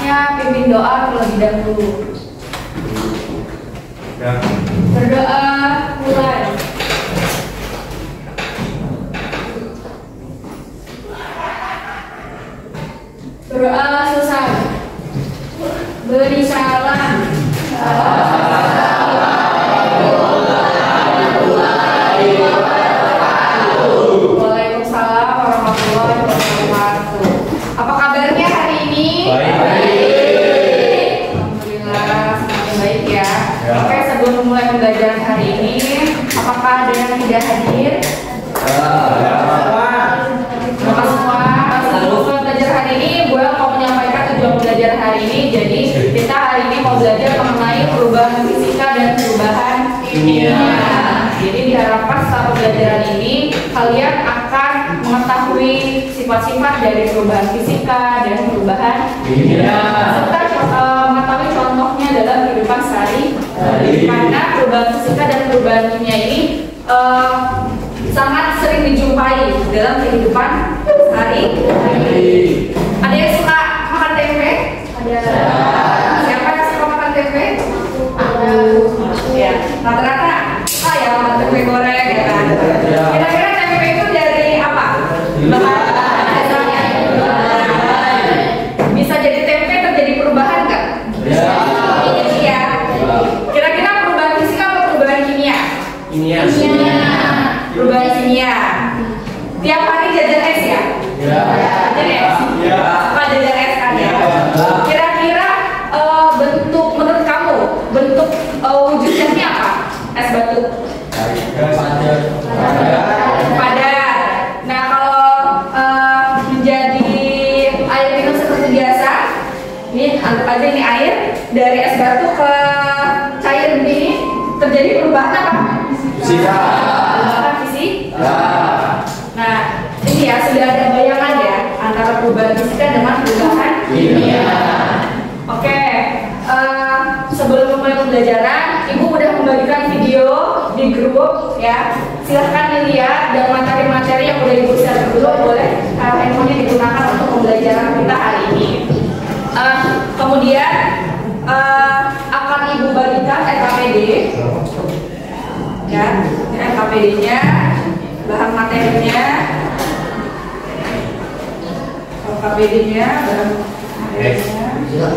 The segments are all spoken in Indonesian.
atasnya pimpin doa terlebih dahulu. Berdoa mulai. Berdoa selesai. Beri salam. Waalaikumsalam warahmatullahi wabarakatuh. Apa kabarnya hari ini? Baik. Alhamdulillah, semakin baik ya. Oke, sebelum memulai pembelajaran hari ini, apakah ada yang tidak hadir? Bapak semua, sebelum belajar hari ini, gue mau menyampaikan tujuan belajar hari ini. Jadi kita hari ini mau belajar mengenai perubahan fisika dan perubahan kimia. Jadi diharapkan setelah pembelajaran ini kalian akan mengetahui sifat-sifat dari perubahan fisika dan perubahan kimia, serta mengetahui contohnya dalam kehidupan sehari-hari. Karena perubahan fisika dan perubahan kimia ini sangat sering dijumpai dalam kehidupan sehari-hari. Ada yang suka makan tempe? Ada. Siapa yang suka makan tempe? Ada. Ya, rata-rata suka ya makan tempe goreng ya kan. Kira-kira tempe itu dari apa? Bahan dasarnya. Bisa jadi tempe terjadi perubahan nggak? Iya. Kira-kira perubahan fisika atau perubahan kimia? Kimia. Perubahan kimia. Tiap hari jajan es ya? Jajan es? Apa jajan es kan ya? Kira-kira bentuk menurut kamu bentuk wujudnya ini apa? Es batu? Padat. Nah kalau menjadi air minum seperti biasa, ini anggap aja ini air dari es batu ke cair begini, terjadi perubahan apa? Fisika. Perubahan fisika. Nah ini ya sudah ada bayangan ya antara perubahan fisika dengan perubahan kimia. Oke, sebelum memulai pembelajaran, Ibu udah membagikan video di grup ya. Silahkan dilihat dan materi-materi yang udah Ibu share di grup boleh handphonenya digunakan untuk pembelajaran kita hari ini. Kemudian akan Ibu bagikan RKPD ya, RKPD-nya, bahan materinya, RKPD-nya, bahan materinya.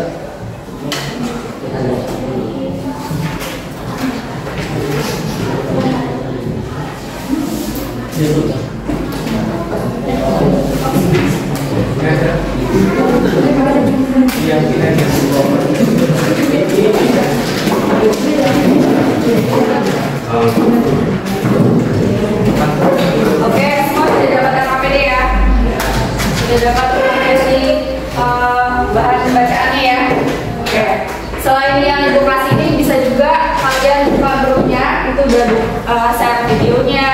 Oke, semua sudah dapat RKPD ya? Sudah dapat versi bahan bacaannya ya? Oke. Selain yang Ibu kasih ini bisa juga kalian buka grupnya, itu udah share videonya,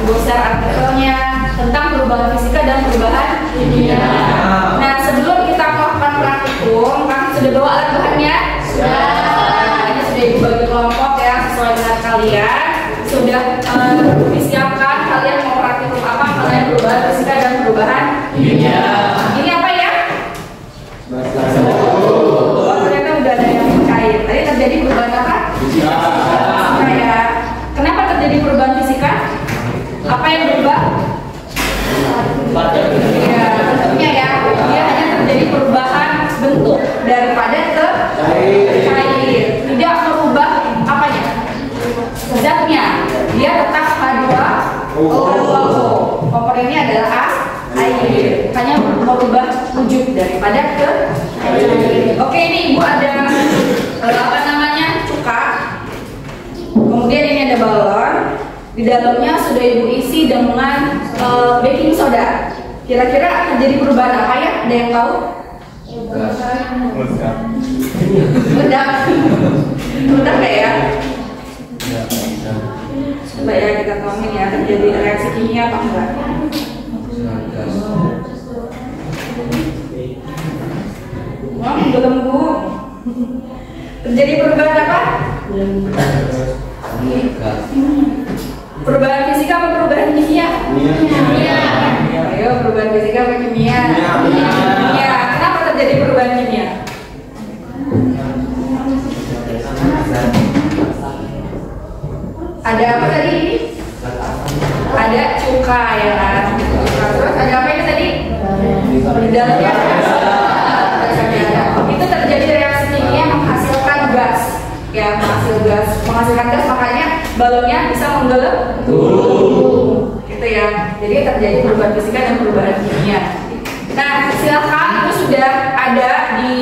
Ibu share artikelnya tentang perubahan fisika dan perubahan kimia. Nah, sebelum kita melakukan praktikum, kan sudah bawa alat bahannya? Sudah. Ini sudah Ibu bagi kelompok ya sesuai dengan kalian. Sudah disiapkan kalian mau praktikum apa mengenai perubahan fisika dan perubahan kimia. Ini apa ya? Oh, ternyata udah ada yang cair. Tadi terjadi perubahan apa? Fisika ya. Kenapa terjadi perubahan fisika? Apa yang berubah? Ya, bentuknya ya. Dia hanya terjadi perubahan bentuk dari padat ke cair. Tidak merubah apanya? Zatnya. Dia tetap H2O. Kompor ini adalah air. Hanya merubah wujud dari padat ke cair. Oke, ini Ibu ada apa namanya? Cuka. Kemudian ini ada balon. Di dalamnya sudah Ibu isi dengan baking soda. Kira-kira terjadi perubahan apa ya? Ada yang tahu? Meledak. Meledak nggak ya? Coba ya kita tuangin ya, terjadi reaksi kimia apa enggak? Wah, belenggu. Terjadi perubahan apa? Perubahan fisika apa perubahan kimia? Kimia. Ayo, perubahan fisika apa kimia? Kimia. Kenapa terjadi perubahan kimia? Ada apa tadi ini? Ada cuka ya kan? Terus ada apa ini tadi? Di dalamnya itu terjadi reaksi kimia menghasilkan gas, ya menghasilkan gas, makanya balonnya bisa menggelepung, gitu ya. Jadi terjadi perubahan fisika dan perubahan kimia. Nah, silakan itu sudah ada di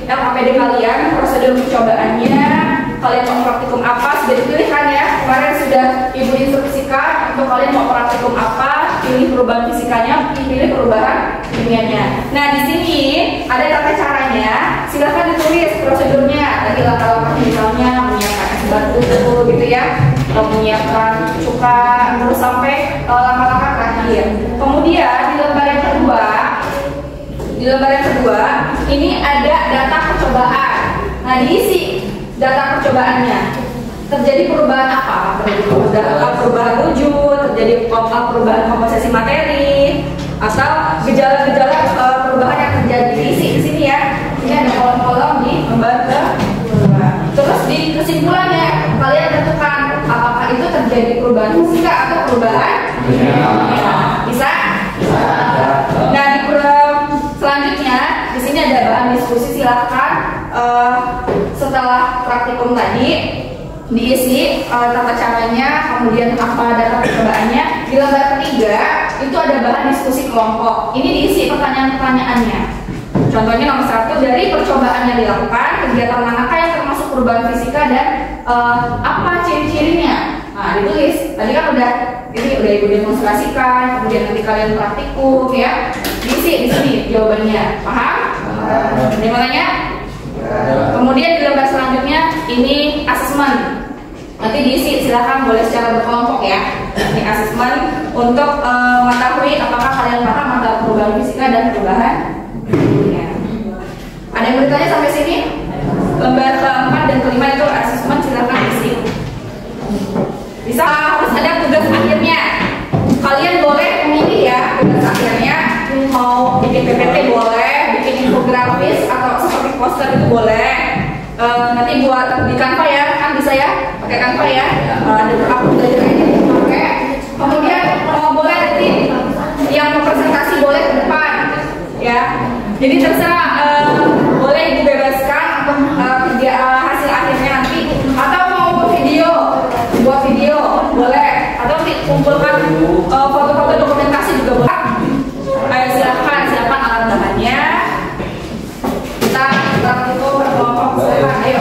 LKPD kalian prosedur percobaannya. Kalian mau praktikum apa sudah dipilihkan ya. Kemarin sudah ibu instruksikan untuk kalian mau praktikum apa, pilih perubahan fisikanya, pilih perubahan kimianya. Nah, di sini ada tata caranya. Silakan ditulis prosedurnya. Tadi langkah-langkah misalnya menyiapkan es batu gitu ya, menyiapkan cuka, terus sampai langkah-langkah terakhir. Kemudian di lembar yang kedua ini ada data percobaan. Nah, diisi data percobaannya. Terjadi perubahan apa? Perubahan wujud, terjadi perubahan komposisi materi, atau gejala-gejala perubahan yang terjadi. Diisi di sini ya. Ini ada kolom-kolom di lembar kedua. Terus di kesimpulannya kalian tentukan apakah itu terjadi perubahan fisika atau perubahan kimia. Bisa? Nah, di selanjutnya di sini ada bahan diskusi. Silakan setelah praktikum tadi diisi tata caranya, kemudian apa data percobaannya. Di lembar ketiga itu ada bahan diskusi kelompok. Ini diisi pertanyaan-pertanyaannya. Contohnya nomor 1, dari percobaan yang dilakukan, kegiatan manakah yang termasuk perubahan fisika dan apa ciri-cirinya? Nah, ditulis. Tadi kan udah ibu demonstrasikan, kemudian nanti kalian praktikum ya. Diisi di sini jawabannya. Paham? Ada yang mau tanya? Kemudian di lembar selanjutnya ini asesmen. Nanti diisi, silahkan boleh secara berkelompok ya. Ini asesmen untuk mengetahui apakah kalian paham antara perubahan fisika dan perubahan kimia. Ada yang bertanya sampai sini? Lembar keempat dan kelima itu asesmen, silahkan isi. Bisa harus ada tugas akhirnya. Kalian boleh memilih ya tugas akhirnya. Mau bikin PPT boleh, bikin infografis atau seperti poster itu boleh. Nanti buat di Canva ya, kan bisa ya, pakai Canva ya. Ada aku belajar ini pakai. Kemudian boleh nanti yang mau presentasi boleh ke depan, ya. Jadi terserah, boleh ibu bebaskan untuk hasil akhirnya nanti, atau mau buat video boleh, atau nanti kumpulkan foto-foto dokumentasi juga boleh. Ayo silakan alat bahannya. Kita berkelompok silakan. Ayo.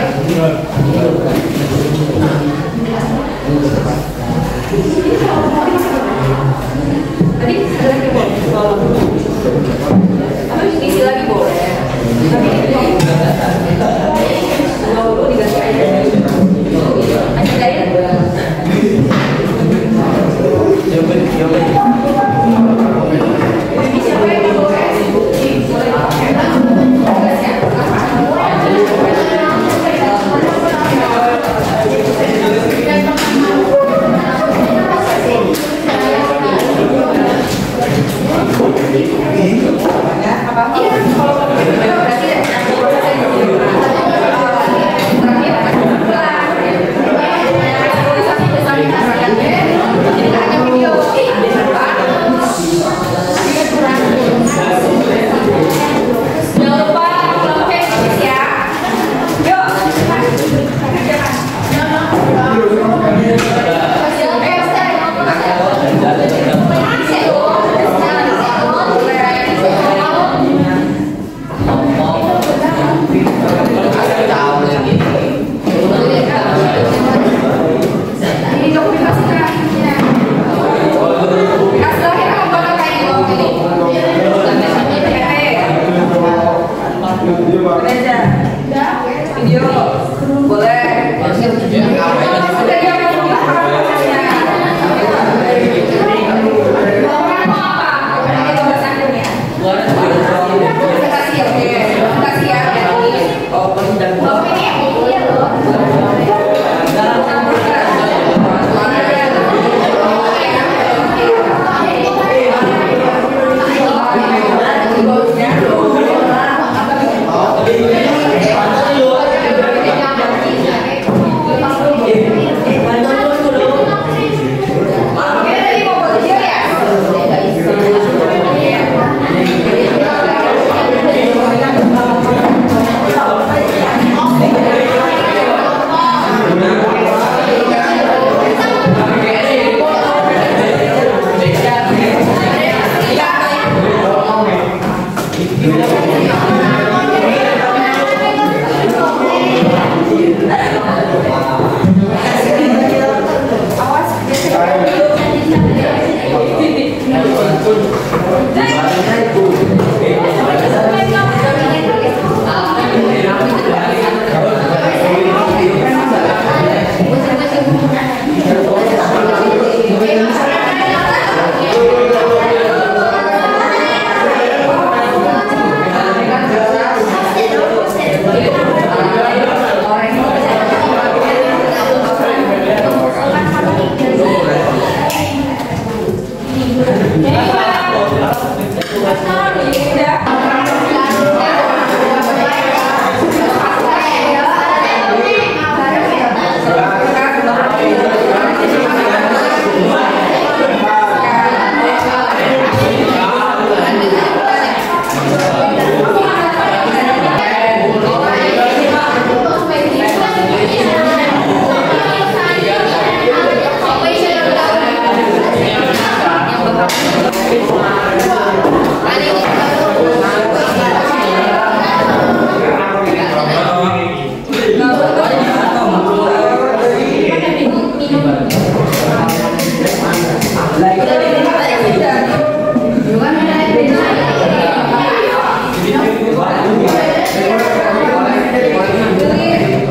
Tadi ada lagi boleh. Atau isi lagi boleh. Tapi dulu diganti aja. Aja dari. Siapa yang boleh?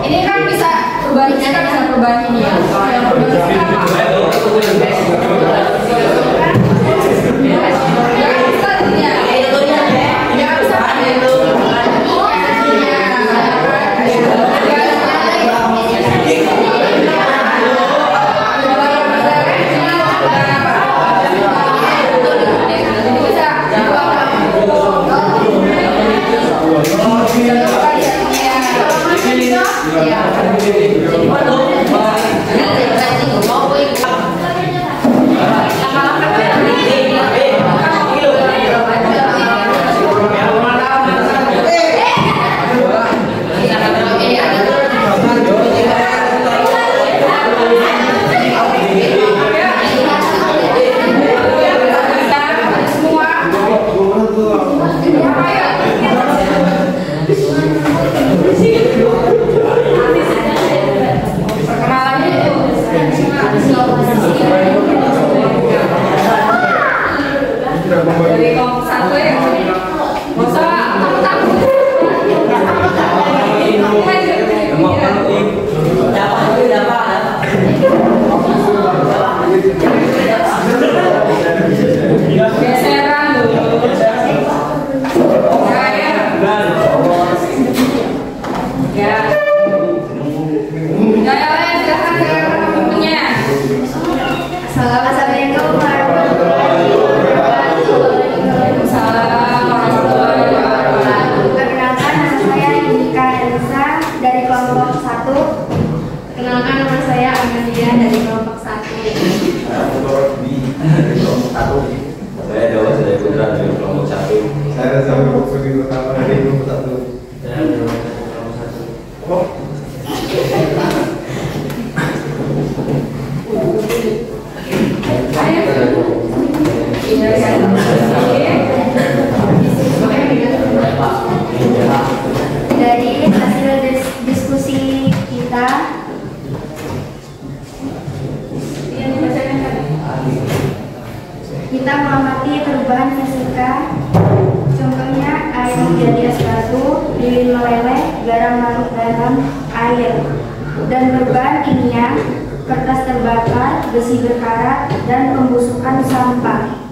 Ini kan bisa perubahan ini ya. Dari kelompok 1 ya. Masa geseran dulu. Ya. Assalamualaikum dari kelompok 1. Kenalkan nama saya Amelia dari kelompok 1. Saya Dewa Sedaya Putra dari kelompok 1. Saya Reza Bukti Utama dari kelompok 1. Saya Dewa dari kelompok 1. Oh. Dari hasil diskusi kita, kita mengamati perubahan fisika. Contohnya air menjadi es batu, lilin meleleh, garam larut dalam air. Dan perubahan kimia, kertas terbakar, besi berkarat, dan pembusukan sampah.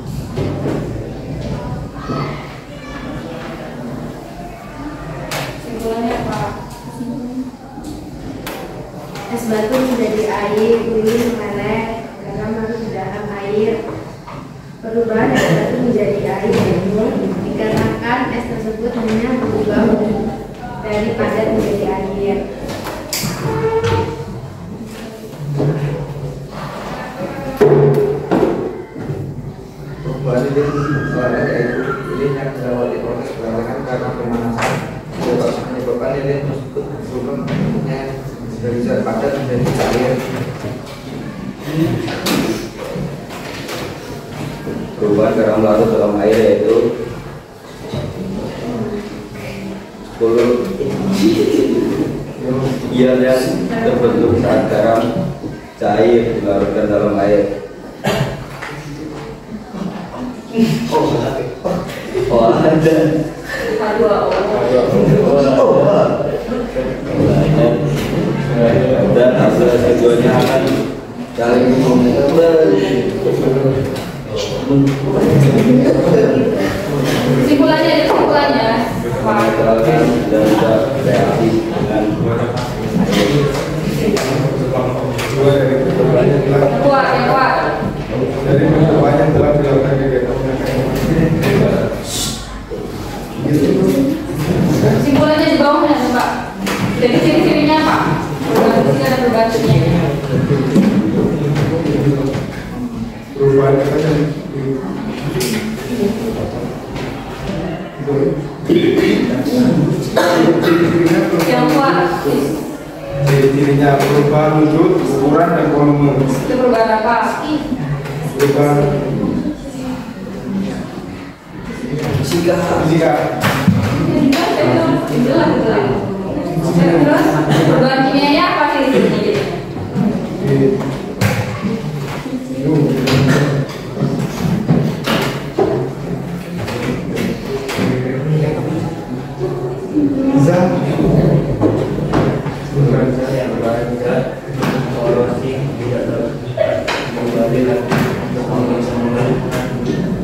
Es batu menjadi air, lilin meleleh, garam larut di dalam air. Perubahan es batu menjadi air dikarenakan es tersebut hanya berubah dari padat menjadi air. Perubahan ini soalnya yaitu lilin yang melewati proses perawakan karena pemanasan menyebabkan lilin tersebut berubah bentuknya dari zat padat menjadi air. Perubahan garam larut dalam air yaitu 10 ion yang terbentuk saat garam cair dilarutkan dalam air. Oh ada. Dan hasil keduanya akan saling Kesimpulannya, kesimpulannya. dan reaksi dengan Kuat, yang kuat. Dari percobaan telah dilakukan kegiatan Kesimpulannya di bawahnya, Pak. Jadi ciri-cirinya apa? Perubahan fisika dan perubahan kimia. perubahan katanya Yang kuat. ciri-cirinya perubahan wujud, ukuran dan volume. Itu perubahan apa? Perubahan fisika. fisika. Terus perubahan kimianya apa ciri-cirinya jadi?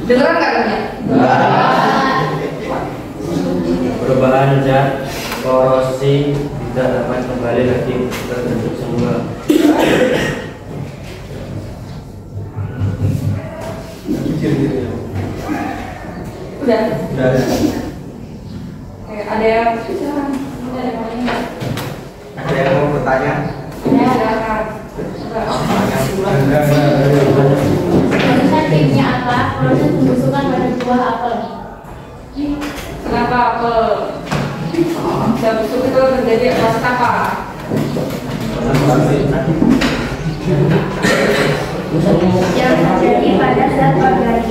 Dengeran nggak punya? Perubahan zat korosi tidak dapat kembali lagi terbentuk semula. Udah. Udah. Oke, ada yang Ada yang mau bertanya? Proses kimia apa? Proses pembusukan pada buah apel. Kenapa apel? Dan busuk itu terjadi proses apa? Yang terjadi pada zat organik.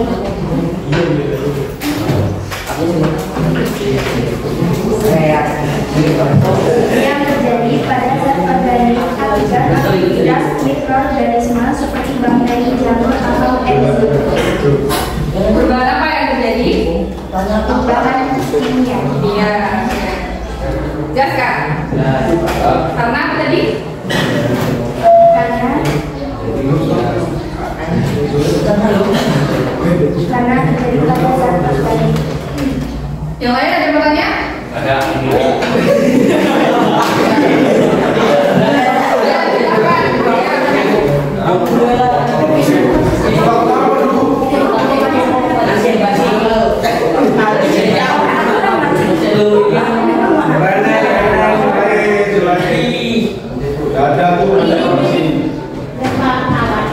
Yang terjadi pada zat organik akibat aktivitas mikroorganisme seperti bakteri, jamur atau enzim. Perubahan apa yang terjadi? Perubahan kimia. Iya. Jelas kan? Karena apa tadi? Karena terjadi pada zat organik. Yang lain ada pertanyaan? Ada.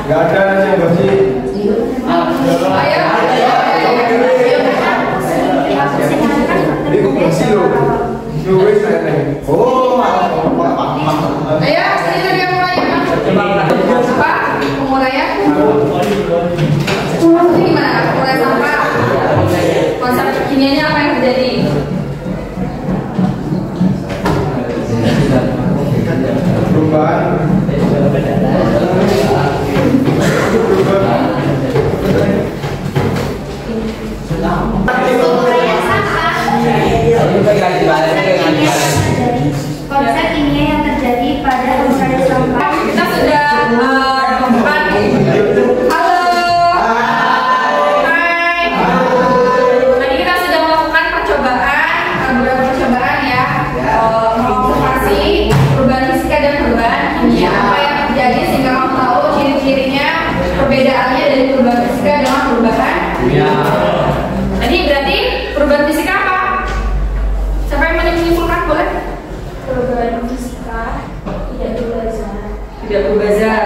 Gak ada yang bersih. Ini kok bersih loh. Oh, Ayo, sini tadi yang mulai. Apa? Penguraian? Maksudnya gimana? Penguraian sampah? Konsep kimianya apa yang terjadi? perubahan. Konsep kimia yang terjadi pada penguraian sampah. Kita sudah menemukan. Halo. Hai. Tadi kita sudah melakukan percobaan, beberapa percobaan ya, mengobservasi perubahan fisika dan perubahan kimia. Apa yang terjadi sehingga kamu tahu ciri-cirinya, perbedaannya dari perubahan fisika dengan perubahan kimia. Tadi berarti perubahan fisika apa? Siapa yang menyimpulkan boleh? Perubahan fisika tidak berubah zat. Tidak berubah zat.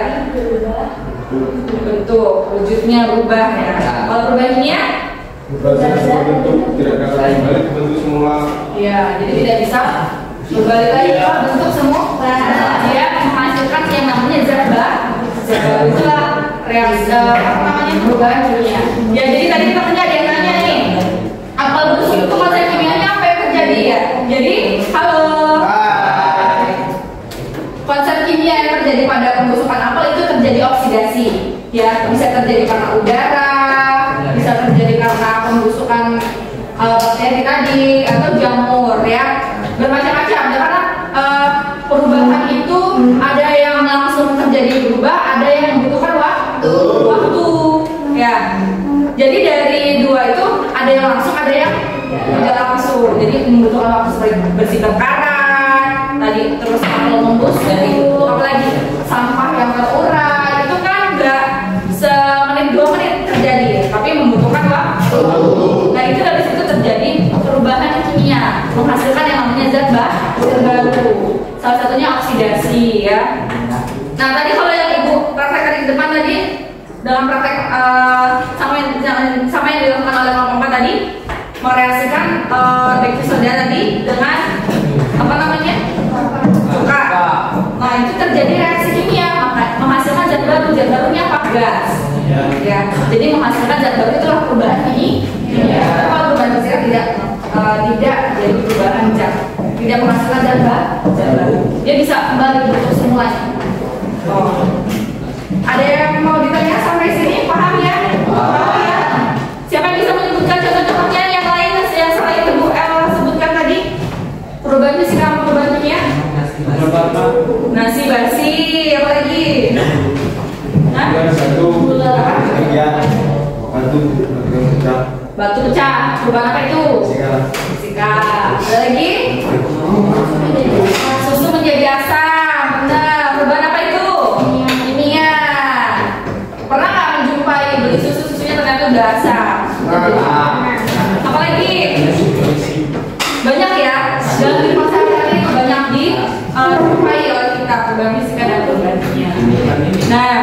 Bentuk, wujudnya berubah ya. Kalau perubahan kimia? Bentuk tidak dapat kembali ke bentuk semula. Iya, jadi tidak bisa kembali lagi ke bentuk semula. Dia menghasilkan yang namanya zat baru. Itulah reaksi apa namanya perubahan kimia. Ya, jadi tadi teman-teman ada yang nanya nih, apa busuk itu konsep kimianya apa yang terjadi ya? Jadi, halo. Konsep kimia yang terjadi pada pembusukan apel itu terjadi oksidasi. Ya, bisa terjadi karena udara, bisa terjadi karena membusukkan bakteri tadi atau jamur ya, bermacam-macam. Karena perubahan itu ada yang langsung terjadi berubah, ada yang membutuhkan waktu ya. Jadi dari dua itu ada yang langsung, ada yang tidak langsung. Jadi membutuhkan waktu seperti bersihkan karat tadi, terus kalau membusuk, apalagi sampah yang terurai itu kan nggak semenit 2 menit terjadi, tapi membutuhkan waktu. Nah itu dari situ terjadi perubahan kimia, menghasilkan yang namanya zat baru. Salah satunya oksidasi ya. Nah tadi kalau yang ibu praktekkan di depan tadi, dalam praktek sama yang dilakukan oleh Mama tadi, mereaksikan baking soda tadi dengan apa namanya, cuka. Nah itu terjadi reaksi kimia, menghasilkan zat baru. Zat barunya apa? Gas. Ya. Jadi menghasilkan zat baru itulah perubahan kimia. Kalau perubahan fisika tidak jadi perubahan zat, tidak menghasilkan zat baru. Dia bisa kembali bentuk semulanya. Ada yang mau ditanya sampai sini? Paham ya? Paham ya? Siapa yang bisa menyebutkan contoh-contohnya yang lain yang selain Ibu El sebutkan tadi? Perubahan fisika, perubahan kimia? Nasi basi, apa lagi? Hah? Batu pecah. Perubahan apa itu? Fisika. Ada lagi? Susu menjadi asam. Benar. Perubahan apa itu? Kimia. Pernah nggak menjumpai beli susunya ternyata udah asam? Apa lagi? Banyak ya. Dalam kehidupan sehari-hari banyak dijumpai oleh kita perubahan fisika dan perubahan kimia. Nah,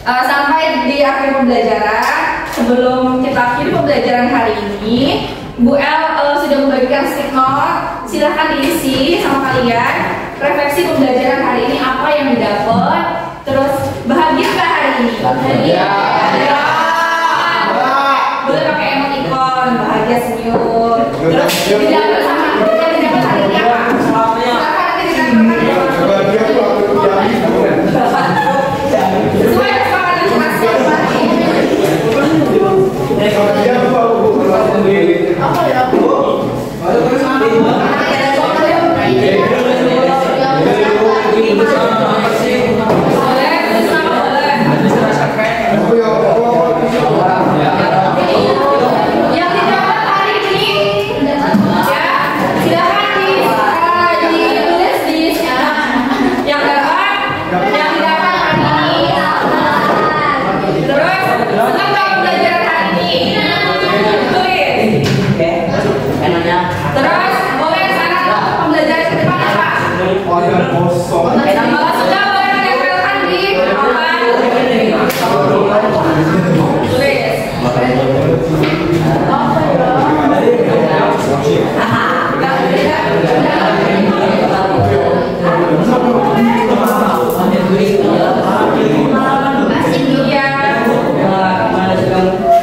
sampai di akhir pembelajaran, sebelum kita akhiri pembelajaran hari ini, Bu El sudah membagikan stick note. Silahkan diisi sama kalian. Refleksi pembelajaran hari ini apa yang didapat. Terus bahagia nggak hari ini? Bahagia. Boleh pakai emoticon, bahagia senyum. Terus didapat sama yang didapat hari ini apa? Silahkan nanti didapat. Sesuai kesepakatan kita sekali. Apa ya Bu? Yang didapat hari ini ya, silakan ditulis di yang didapat hari ini. Terus senang nggak pembelajaran hari ini? Tulis. Terus boleh sekarang pembelajaran ke depan apa? Kalau sudah boleh menempelkan di papan. Tulis.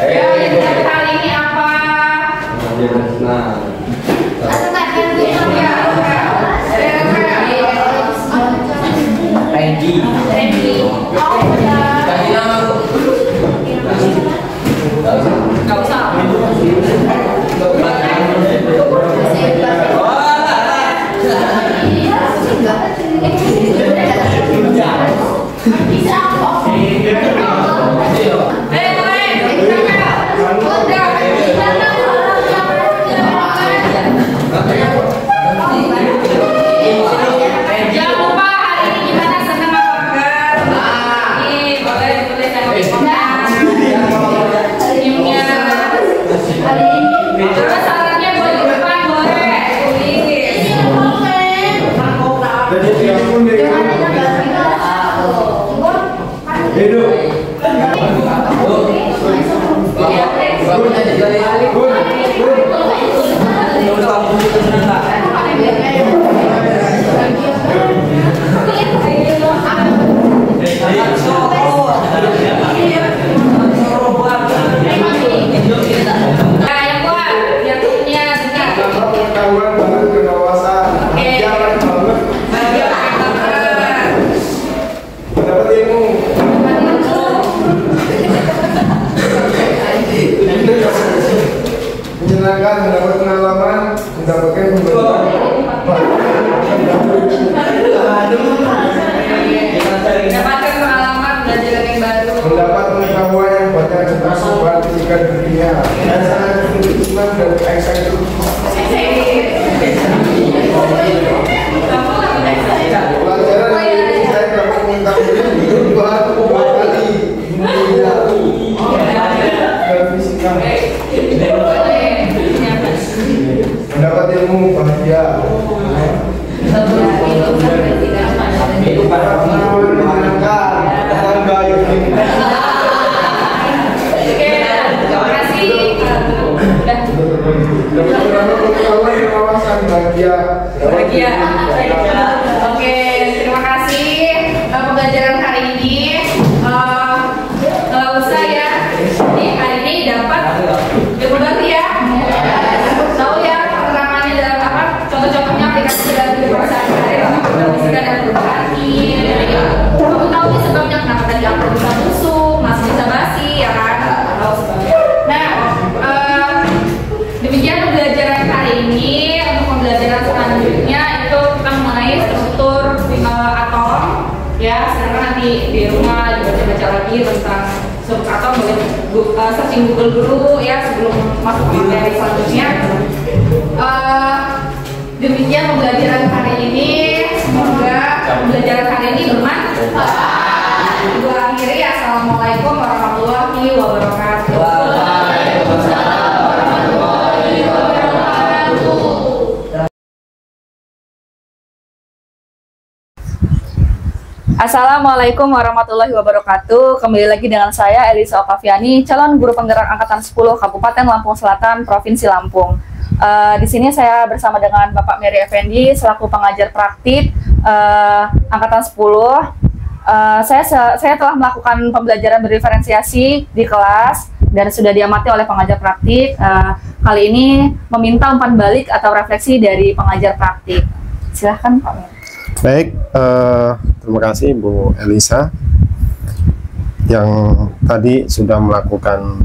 Ya, yang didapat hari ini apa? Gak usah. Jangan lupa hari ini gimana, senang apa enggak? Ini boleh ditulis yang senyumnya. Terus sarannya boleh di depan, boleh Nah, yang kuat. menyenangkan, mendapat pengalaman, mendapatkan pembelajaran. Mendapatkan pengalaman belajar yang baru. Mendapat pengetahuan yang banyak tentang perubahan fisika dan kimia. Dan sangat berkesan dan excited. Pelajaran ini saya dapat mengetahui perubahan kembali dan fisika. Mendapat ilmu bahagia. Pengalaman menyenangkan, tetangga yang Terima kasih. bahagia. Oke, terima kasih pembelajaran hari ini. Nggak usah ya. Jadi hari ini dapat ilmu baru ya. Tahu ya penerangannya dalam apa? Contoh-contohnya aplikasi dalam kehidupan sehari-hari dalam fisika dan perubahan. Kamu tahu nih sebabnya kenapa tadi aku bisa busuk, masih bisa basi, ya kan? Tahu sebabnya. Nah, demikian pembelajaran hari ini. Untuk pembelajaran selanjutnya itu kita mengenai struktur atom. Ya, sekarang nanti di rumah juga baca lagi tentang struktur atom, boleh searching Google dulu ya sebelum masuk ke materi selanjutnya. Demikian pembelajaran hari ini. Semoga pembelajaran hari ini bermanfaat. Gua akhiri. Assalamualaikum warahmatullahi wabarakatuh. Assalamualaikum warahmatullahi wabarakatuh. Kembali lagi dengan saya Elisa Okaviani, calon guru penggerak angkatan 10 Kabupaten Lampung Selatan, Provinsi Lampung. Di sini saya bersama dengan Bapak Mary Effendi selaku pengajar praktik angkatan 10. Saya telah melakukan pembelajaran berdiferensiasi di kelas dan sudah diamati oleh pengajar praktik. Kali ini meminta umpan balik atau refleksi dari pengajar praktik. Silahkan Pak Mary. Baik, terima kasih Bu Elisa yang tadi sudah melakukan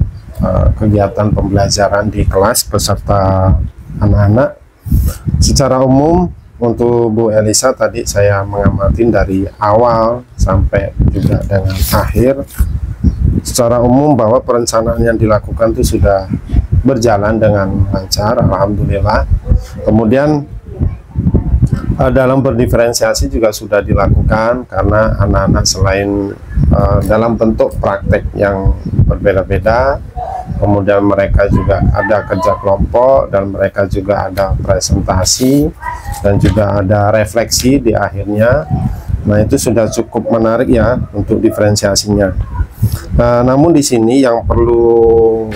kegiatan pembelajaran di kelas beserta anak-anak. Secara umum untuk Bu Elisa tadi saya mengamati dari awal sampai juga dengan akhir. Secara umum bahwa perencanaan yang dilakukan itu sudah berjalan dengan lancar, alhamdulillah. Kemudian dalam berdiferensiasi juga sudah dilakukan karena anak-anak selain dalam bentuk praktek yang berbeda-beda, kemudian mereka juga ada kerja kelompok dan mereka juga ada presentasi dan juga ada refleksi di akhirnya. Nah, itu sudah cukup menarik ya untuk diferensiasinya. Namun di sini yang perlu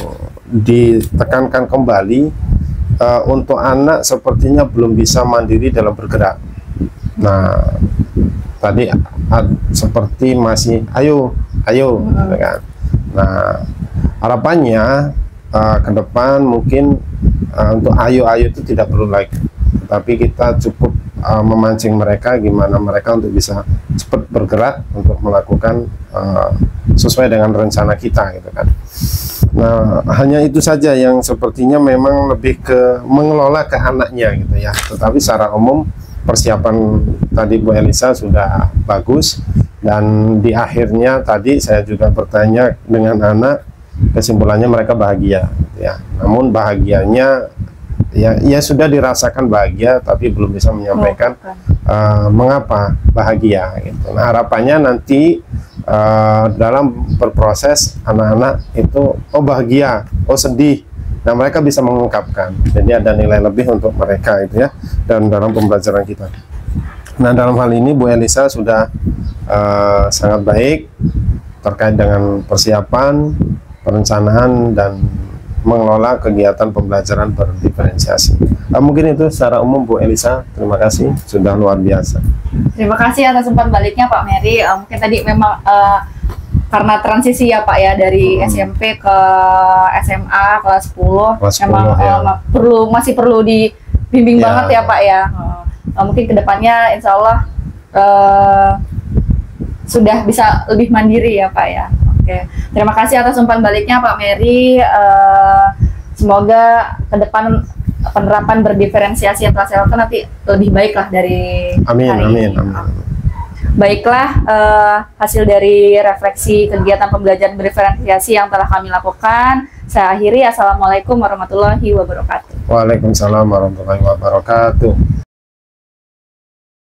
ditekankan kembali, untuk anak sepertinya belum bisa mandiri dalam bergerak. Nah, tadi seperti masih ayo gitu kan. Nah, harapannya ke depan mungkin untuk ayo itu tidak perlu lagi, tapi kita cukup memancing mereka gimana mereka untuk bisa cepat bergerak untuk melakukan sesuai dengan rencana kita gitu kan. Nah, hanya itu saja yang sepertinya memang lebih ke mengelola ke anaknya gitu ya. Tetapi secara umum persiapan tadi Bu Elisa sudah bagus, dan di akhirnya tadi saya juga bertanya dengan anak, kesimpulannya mereka bahagia gitu ya. Namun bahagianya ya sudah dirasakan bahagia tapi belum bisa menyampaikan mengapa bahagia gitu. Nah, harapannya nanti dalam berproses anak-anak itu bahagia, sedih, nah mereka bisa mengungkapkan, jadi ada nilai lebih untuk mereka itu ya, dan dalam pembelajaran kita. Nah, dalam hal ini Bu Elisa sudah sangat baik terkait dengan persiapan, perencanaan, dan mengelola kegiatan pembelajaran berdiferensiasi. Mungkin itu secara umum Bu Elisa. Terima kasih, sudah luar biasa. Terima kasih atas umpan baliknya Pak Mary. Mungkin tadi memang karena transisi ya Pak ya, dari SMP ke SMA kelas 10, memang ya. Masih perlu dibimbing banget ya Pak ya. Mungkin kedepannya insya Allah sudah bisa lebih mandiri ya Pak ya. Oke, terima kasih atas umpan baliknya Pak Mary. Semoga ke depan penerapan berdiferensiasi yang telah saya lakukan nanti lebih baik lah dari Amin, hari amin, ini. amin. Baiklah, hasil dari refleksi kegiatan pembelajaran berdiferensiasi yang telah kami lakukan, saya akhiri. Assalamualaikum warahmatullahi wabarakatuh. Waalaikumsalam warahmatullahi wabarakatuh.